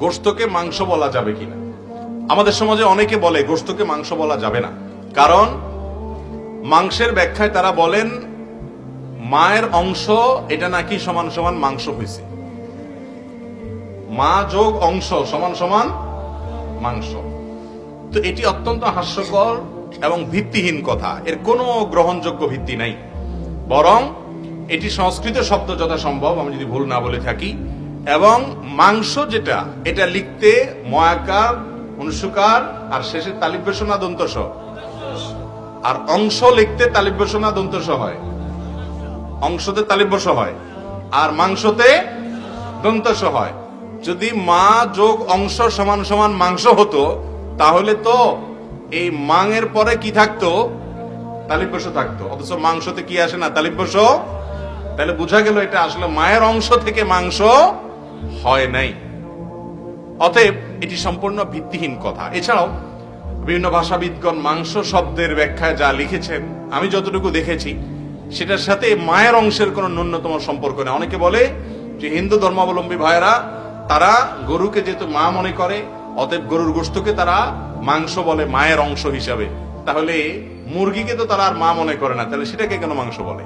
গোশতকে মাংস বলা যাবে কিনা। আমাদের সমাজে অনেকে বলে গোশতকে মাংস বলা যাবে না, কারণ মাংসের ব্যাখ্যায় তারা বলেন মায়ের অংশ এটা নাকি সমান সমান মাংস হয়েছে, মা যোগ অংশ সমান সমান মাংস। তো এটি অত্যন্ত হাস্যকর এবং ভিত্তিহীন কথা, এর কোনো গ্রহণযোগ্য ভিত্তি নাই। বরং এটি সংস্কৃত শব্দ যথাসম্ভব, আমি যদি ভুল না বলে থাকি, এবং মাংস যেটা এটা লিখতে ময়াকার, অনুস্বকার আর শেষে তালিব বেশনা দন্তস, আর অংশ লিখতে তালিব বেশনা দন্তস হয়, অংশতে তালিব বস হয় আর মাংসতে দন্তস হয়। যদি মা যোগ অংশ সমান সমান মাংস হতো তাহলে তো এই মাংয়ের পরে কি থাকতো, তালিব বস থাকতো, অথচ মাংসতে কি আসে না, তালিব বস। তাহলে বোঝা গেল এটা আসলে মায়ের অংশ থেকে মাংস হয় নাই। অতএব এটি সম্পূর্ণ ভিত্তিহীন কথা। এছাড়াও বিভিন্ন ভাষাবিদগণ মাংস শব্দের ব্যাখ্যায় যা লিখেছেন, আমি যতটুকু দেখেছি সেটার সাথে মায়ের অংশের কোন ন্যূনতম সম্পর্ক নেই। অনেকে বলে যে হিন্দু ধর্মাবলম্বী ভাইয়েরা তারা গরুকে যেহেতু মা মনে করে, অতএব গরুর গোশতকে তারা মাংস বলে মায়ের অংশ হিসাবে। তাহলে মুরগিকে তো তারা আর মা মনে করে না, তাহলে সেটাকে কেন মাংস বলে?